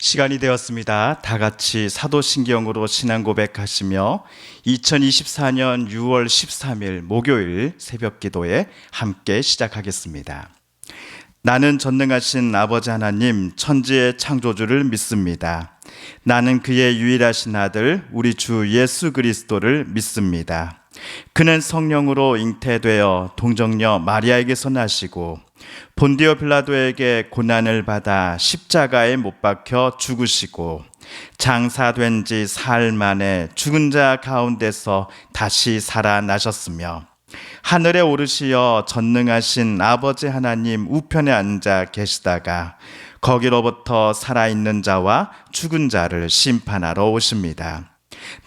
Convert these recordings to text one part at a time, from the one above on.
시간이 되었습니다. 다 같이 사도신경으로 신앙 고백하시며 2024년 6월 13일 목요일 새벽 기도에 함께 시작하겠습니다. 나는 전능하신 아버지 하나님 천지의 창조주를 믿습니다. 나는 그의 유일하신 아들 우리 주 예수 그리스도를 믿습니다. 그는 성령으로 잉태되어 동정녀 마리아에게서 나시고 본디오 빌라도에게 고난을 받아 십자가에 못 박혀 죽으시고 장사된 지 사흘 만에 죽은 자 가운데서 다시 살아나셨으며 하늘에 오르시어 전능하신 아버지 하나님 우편에 앉아 계시다가 거기로부터 살아있는 자와 죽은 자를 심판하러 오십니다.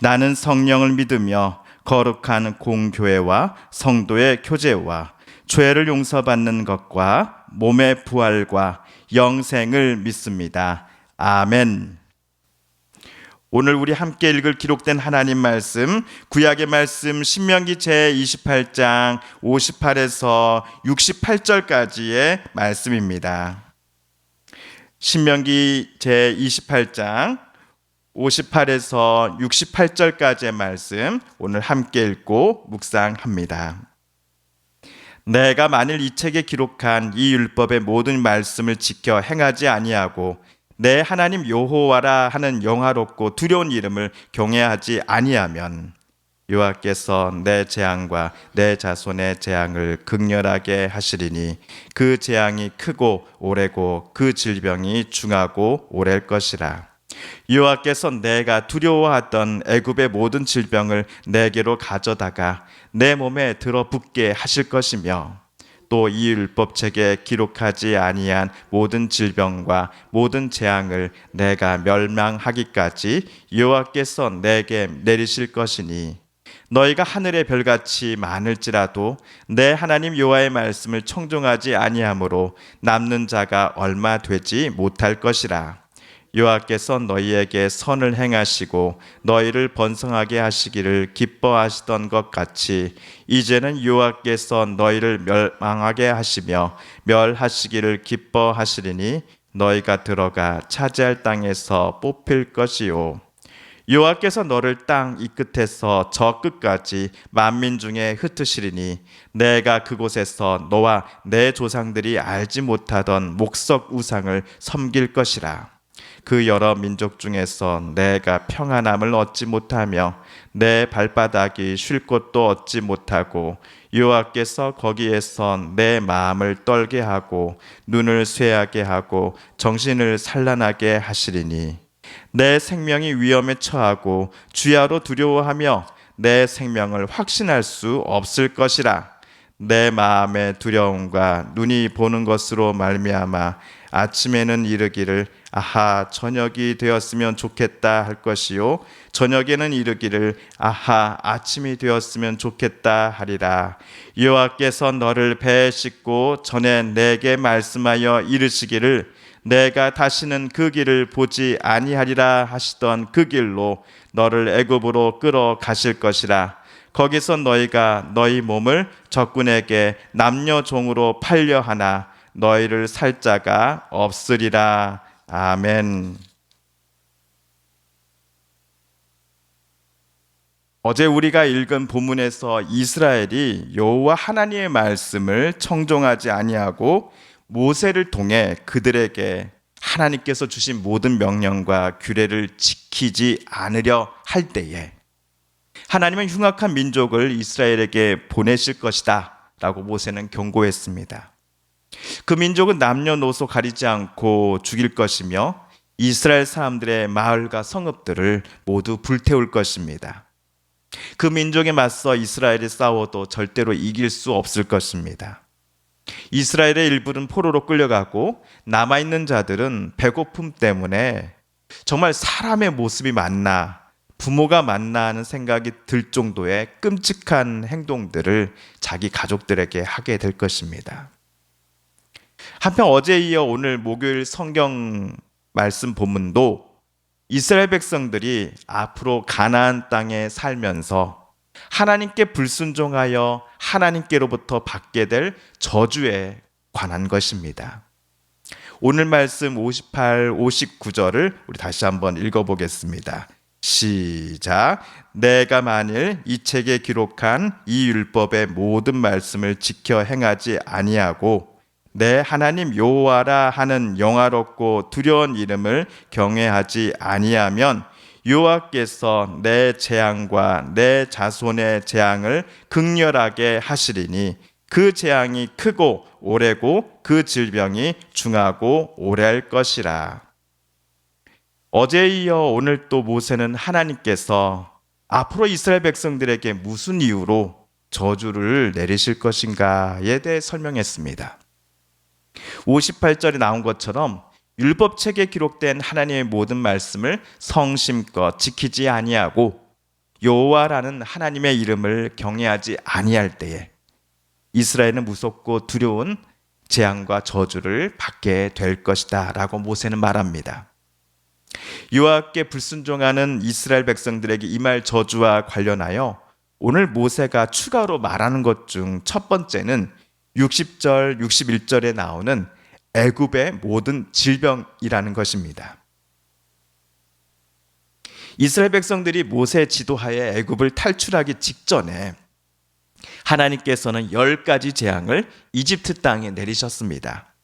나는 성령을 믿으며 거룩한 공교회와 성도의 교제와 죄를 용서받는 것과 몸의 부활과 영생을 믿습니다. 아멘. 오늘 우리 함께 읽을 기록된 하나님 말씀, 구약의 말씀 신명기 제28장 58에서 68절까지의 말씀입니다. 신명기 제28장 58에서 68절까지의 말씀 오늘 함께 읽고 묵상합니다. 내가 만일 이 책에 기록한 이 율법의 모든 말씀을 지켜 행하지 아니하고 내 하나님 여호와라 하는 영화롭고 두려운 이름을 경외하지 아니하면 여호와께서 내 재앙과 내 자손의 재앙을 극렬하게 하시리니 그 재앙이 크고 오래고 그 질병이 중하고 오래일 것이라. 여호와께서 내가 두려워하던 애굽의 모든 질병을 내게로 가져다가 내 몸에 들어붙게 하실 것이며 또 이 율법책에 기록하지 아니한 모든 질병과 모든 재앙을 내가 멸망하기까지 여호와께서 내게 내리실 것이니 너희가 하늘의 별같이 많을지라도 내 하나님 여호와의 말씀을 청종하지 아니하므로 남는 자가 얼마 되지 못할 것이라. 여호와께서 너희에게 선을 행하시고 너희를 번성하게 하시기를 기뻐하시던 것 같이 이제는 여호와께서 너희를 멸망하게 하시며 멸하시기를 기뻐하시리니 너희가 들어가 차지할 땅에서 뽑힐 것이요. 여호와께서 너를 땅 이 끝에서 저 끝까지 만민 중에 흩으시리니 내가 그곳에서 너와 내 조상들이 알지 못하던 목석 우상을 섬길 것이라. 그 여러 민족 중에서 내가 평안함을 얻지 못하며 내 발바닥이 쉴 곳도 얻지 못하고 여호와께서 거기에서 내 마음을 떨게 하고 눈을 쇠하게 하고 정신을 산란하게 하시리니 내 생명이 위험에 처하고 주야로 두려워하며 내 생명을 확신할 수 없을 것이라. 내 마음의 두려움과 눈이 보는 것으로 말미암아 아침에는 이르기를 아하 저녁이 되었으면 좋겠다 할 것이요 저녁에는 이르기를 아하 아침이 되었으면 좋겠다 하리라. 여호와께서 너를 배에 싣고 전에 내게 말씀하여 이르시기를 내가 다시는 그 길을 보지 아니하리라 하시던 그 길로 너를 애굽으로 끌어가실 것이라. 거기서 너희가 너희 몸을 적군에게 남녀 종으로 팔려 하나 너희를 살 자가 없으리라. 아멘. 어제 우리가 읽은 본문에서 이스라엘이 여호와 하나님의 말씀을 청종하지 아니하고 모세를 통해 그들에게 하나님께서 주신 모든 명령과 규례를 지키지 않으려 할 때에 하나님은 흉악한 민족을 이스라엘에게 보내실 것이다 라고 모세는 경고했습니다. 그 민족은 남녀노소 가리지 않고 죽일 것이며 이스라엘 사람들의 마을과 성읍들을 모두 불태울 것입니다. 그 민족에 맞서 이스라엘이 싸워도 절대로 이길 수 없을 것입니다. 이스라엘의 일부는 포로로 끌려가고 남아있는 자들은 배고픔 때문에 정말 사람의 모습이 맞나 부모가 맞나 하는 생각이 들 정도의 끔찍한 행동들을 자기 가족들에게 하게 될 것입니다. 한편 어제에 이어 오늘 목요일 성경 말씀 본문도 이스라엘 백성들이 앞으로 가나안 땅에 살면서 하나님께 불순종하여 하나님께로부터 받게 될 저주에 관한 것입니다. 오늘 말씀 58, 59절을 우리 다시 한번 읽어보겠습니다. 시작. 내가 만일 이 책에 기록한 이 율법의 모든 말씀을 지켜 행하지 아니하고 내 하나님 여호와라 하는 영화롭고 두려운 이름을 경외하지 아니하면 여호와께서 내 재앙과 내 자손의 재앙을 극렬하게 하시리니 그 재앙이 크고 오래고 그 질병이 중하고 오래할 것이라. 어제에 이어 오늘 또 모세는 하나님께서 앞으로 이스라엘 백성들에게 무슨 이유로 저주를 내리실 것인가에 대해 설명했습니다. 58절에 나온 것처럼 율법책에 기록된 하나님의 모든 말씀을 성심껏 지키지 아니하고 여호와라는 하나님의 이름을 경외하지 아니할 때에 이스라엘은 무섭고 두려운 재앙과 저주를 받게 될 것이다 라고 모세는 말합니다. 여호와께 불순종하는 이스라엘 백성들에게 임할 저주와 관련하여 오늘 모세가 추가로 말하는 것 중 첫 번째는 60절, 61절에 나오는 애굽의 모든 질병이라는 것입니다. 이스라엘 백성들이 모세 지도하에 애굽을 탈출하기 직전에 하나님께서는 10가지 재앙을 이집트 땅에 내리셨습니다.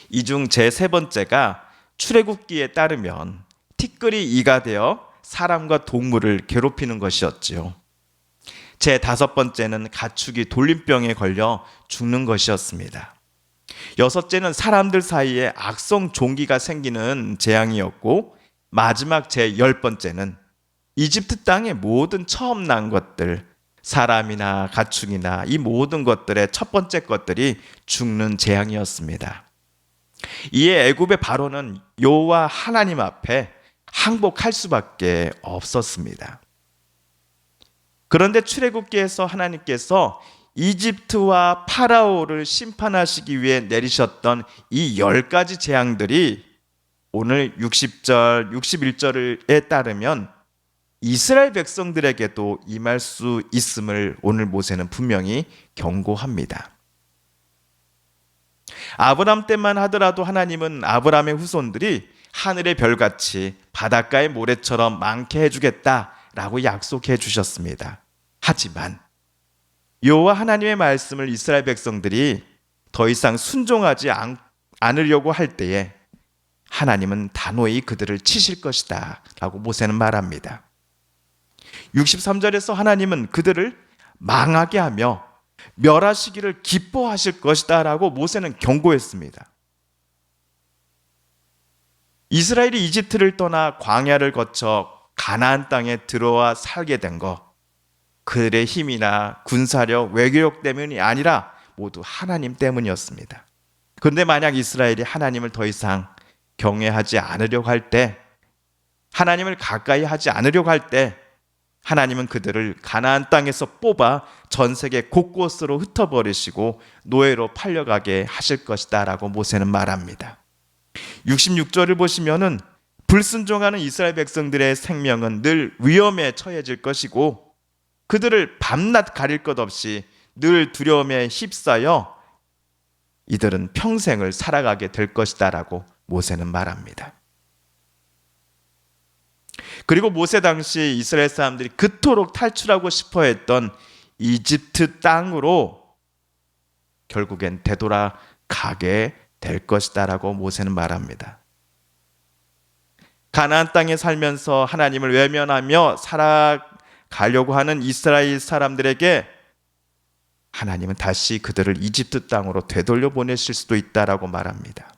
이 중 제3번째가 출애굽기에 따르면 티끌이 이가 되어 사람과 동물을 괴롭히는 것이었지요. 제5번째는 가축이 돌림병에 걸려 죽는 것이었습니다. 6째는 사람들 사이에 악성 종기가 생기는 재앙이었고, 마지막 제10번째는 이집트 땅의 모든 처음 난 것들, 사람이나 가축이나 이 모든 것들의 첫 번째 것들이 죽는 재앙이었습니다. 이에 애굽의 바로는 여호와 하나님 앞에 항복할 수밖에 없었습니다. 그런데 출애굽기에서 하나님께서 이집트와 파라오를 심판하시기 위해 내리셨던 이 10가지 재앙들이 오늘 60절, 61절에 따르면 이스라엘 백성들에게도 임할 수 있음을 오늘 모세는 분명히 경고합니다. 아브람 때만 하더라도 하나님은 아브람의 후손들이 하늘의 별같이 바닷가의 모래처럼 많게 해주겠다라고 약속해 주셨습니다. 하지만 여호와 하나님의 말씀을 이스라엘 백성들이 더 이상 순종하지 않으려고 할 때에 하나님은 단호히 그들을 치실 것이다 라고 모세는 말합니다. 63절에서 하나님은 그들을 망하게 하며 멸하시기를 기뻐하실 것이다 라고 모세는 경고했습니다. 이스라엘이 이집트를 떠나 광야를 거쳐 가나안 땅에 들어와 살게 된 것, 그들의 힘이나 군사력, 외교력 때문이 아니라 모두 하나님 때문이었습니다. 그런데 만약 이스라엘이 하나님을 더 이상 경외하지 않으려고 할 때, 하나님을 가까이 하지 않으려고 할 때 하나님은 그들을 가나안 땅에서 뽑아 전 세계 곳곳으로 흩어버리시고 노예로 팔려가게 하실 것이다 라고 모세는 말합니다. 66절을 보시면은 불순종하는 이스라엘 백성들의 생명은 늘 위험에 처해질 것이고 그들을 밤낮 가릴 것 없이 늘 두려움에 휩싸여 이들은 평생을 살아가게 될 것이다 라고 모세는 말합니다. 그리고 모세 당시 이스라엘 사람들이 그토록 탈출하고 싶어 했던 이집트 땅으로 결국엔 되돌아가게 될 것이다 라고 모세는 말합니다. 가나안 땅에 살면서 하나님을 외면하며 살아가려고 하는 이스라엘 사람들에게 하나님은 다시 그들을 이집트 땅으로 되돌려 보내실 수도 있다라고 말합니다.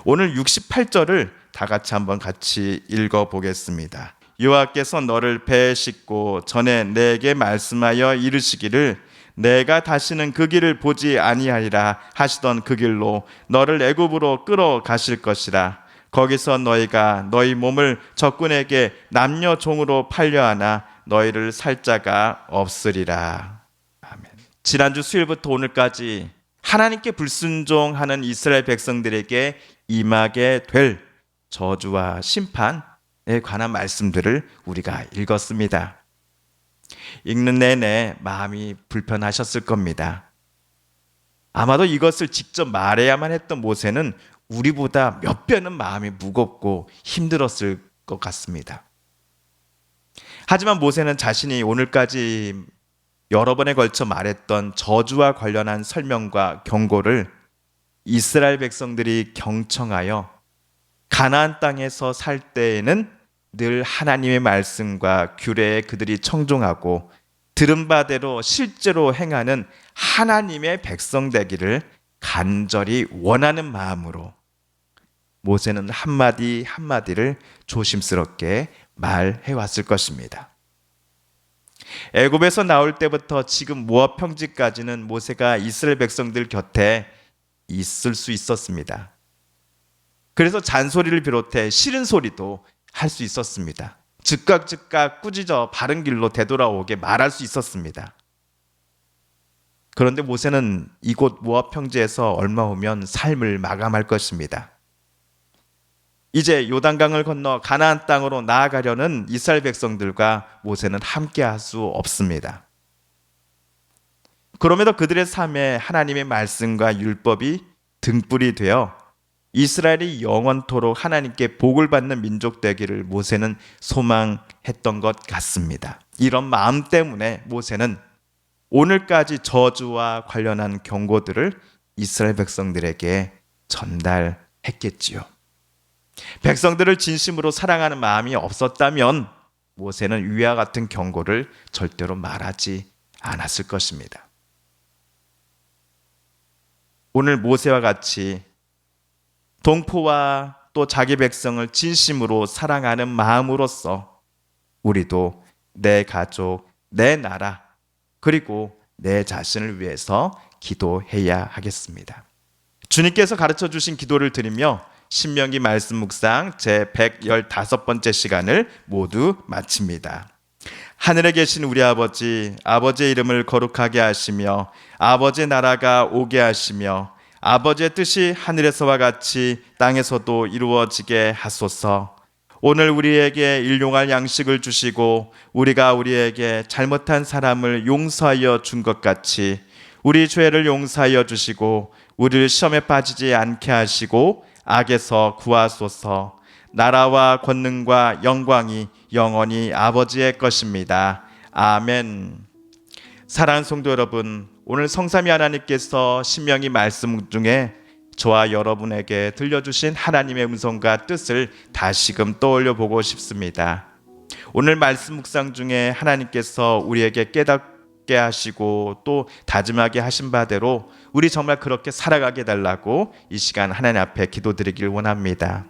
오늘 68절을 다 같이 읽어보겠습니다. 여호와께서 너를 배에 싣고 전에 내게 말씀하여 이르시기를 내가 다시는 그 길을 보지 아니하리라 하시던 그 길로 너를 애굽으로 끌어가실 것이라. 거기서 너희가 너희 몸을 적군에게 남녀 종으로 팔려하나 너희를 살 자가 없으리라. 아멘. 지난주 수요일부터 오늘까지 하나님께 불순종하는 이스라엘 백성들에게 임하게 될 저주와 심판에 관한 말씀들을 우리가 읽었습니다. 읽는 내내 마음이 불편하셨을 겁니다. 아마도 이것을 직접 말해야만 했던 모세는 우리보다 몇 배는 마음이 무겁고 힘들었을 것 같습니다. 하지만 모세는 자신이 오늘까지 여러 번에 걸쳐 말했던 저주와 관련한 설명과 경고를 이스라엘 백성들이 경청하여 가나안 땅에서 살 때에는 늘 하나님의 말씀과 규례에 그들이 청종하고 들은 바대로 실제로 행하는 하나님의 백성 되기를 간절히 원하는 마음으로 모세는 한마디 한마디를 조심스럽게 말해 왔을 것입니다. 애굽에서 나올 때부터 지금 모압 평지까지는 모세가 이스라엘 백성들 곁에 있을 수 있었습니다. 그래서 잔소리를 비롯해 싫은 소리도 할 수 있었습니다. 즉각 꾸짖어 바른 길로 되돌아오게 말할 수 있었습니다. 그런데 모세는 이곳 모압 평지에서 얼마 후면 삶을 마감할 것입니다. 이제 요단강을 건너 가나안 땅으로 나아가려는 이스라엘 백성들과 모세는 함께할 수 없습니다. 그럼에도 그들의 삶에 하나님의 말씀과 율법이 등불이 되어 이스라엘이 영원토록 하나님께 복을 받는 민족 되기를 모세는 소망했던 것 같습니다. 이런 마음 때문에 모세는 오늘까지 저주와 관련한 경고들을 이스라엘 백성들에게 전달했겠지요. 백성들을 진심으로 사랑하는 마음이 없었다면 모세는 위와 같은 경고를 절대로 말하지 않았을 것입니다. 오늘 모세와 같이 동포와 또 자기 백성을 진심으로 사랑하는 마음으로써 우리도 내 가족, 내 나라, 그리고 내 자신을 위해서 기도해야 하겠습니다. 주님께서 가르쳐 주신 기도를 드리며 신명기 말씀 묵상 제 115번째 시간을 모두 마칩니다. 하늘에 계신 우리 아버지, 아버지의 이름을 거룩하게 하시며 아버지의 나라가 오게 하시며 아버지의 뜻이 하늘에서와 같이 땅에서도 이루어지게 하소서. 오늘 우리에게 일용할 양식을 주시고 우리가 우리에게 잘못한 사람을 용서하여 준 것 같이 우리 죄를 용서하여 주시고 우리를 시험에 빠지지 않게 하시고 악에서 구하소서. 나라와 권능과 영광이 영원히 아버지의 것입니다. 아멘. 사랑하는 성도 여러분, 오늘 성삼위 하나님께서 신명기 말씀 중에 저와 여러분에게 들려주신 하나님의 음성과 뜻을 다시금 떠올려 보고 싶습니다. 오늘 말씀 묵상 중에 하나님께서 우리에게 깨닫게 하시고 또 다짐하게 하신 바대로 우리 정말 그렇게 살아가게 달라고 이 시간 하나님 앞에 기도드리길 원합니다.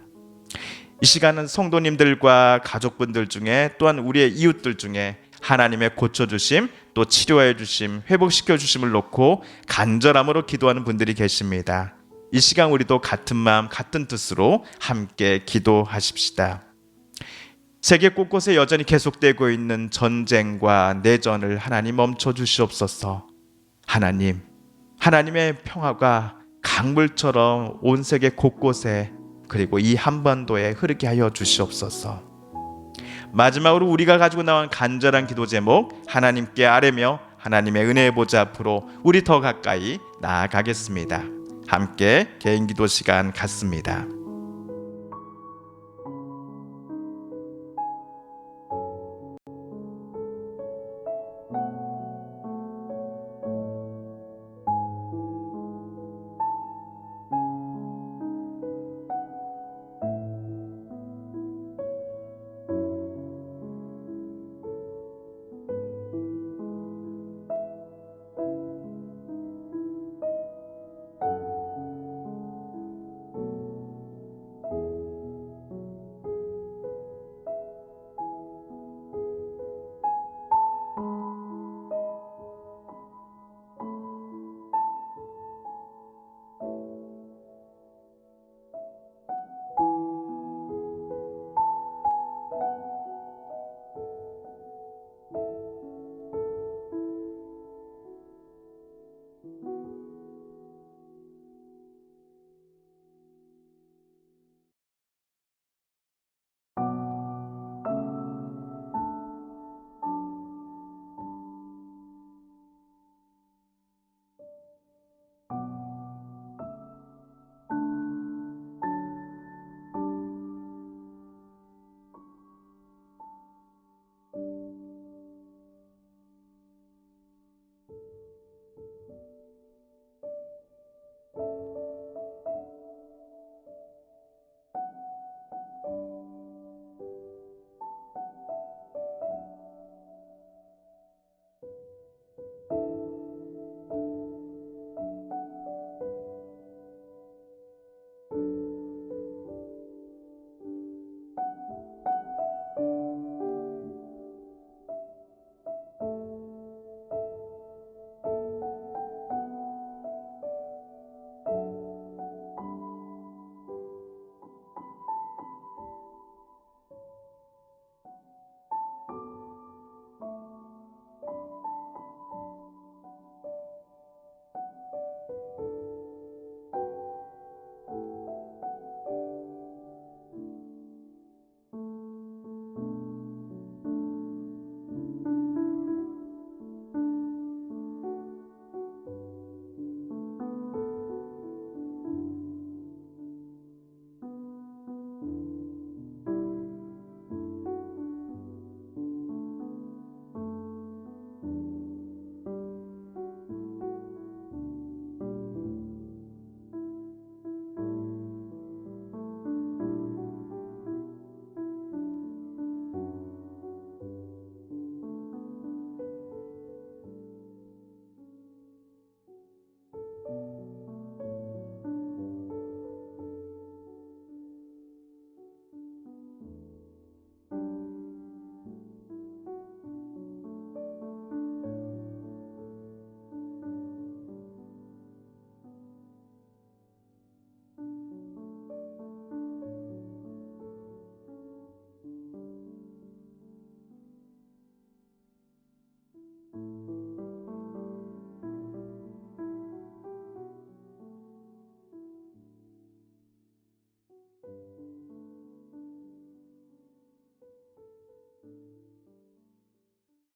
이 시간은 성도님들과 가족분들 중에 또한 우리의 이웃들 중에 하나님의 고쳐주심, 또 치료해 주심, 회복시켜 주심을 놓고 간절함으로 기도하는 분들이 계십니다. 이 시간 우리도 같은 마음, 같은 뜻으로 함께 기도하십시다. 세계 곳곳에 여전히 계속되고 있는 전쟁과 내전을 하나님 멈춰 주시옵소서. 하나님, 하나님의 평화가 강물처럼 온 세계 곳곳에 그리고 이 한반도에 흐르게 하여 주시옵소서. 마지막으로 우리가 가지고 나온 간절한 기도 제목 하나님께 아뢰며 하나님의 은혜의 보좌 앞으로 우리 더 가까이 나아가겠습니다. 함께 개인 기도 시간 갖습니다.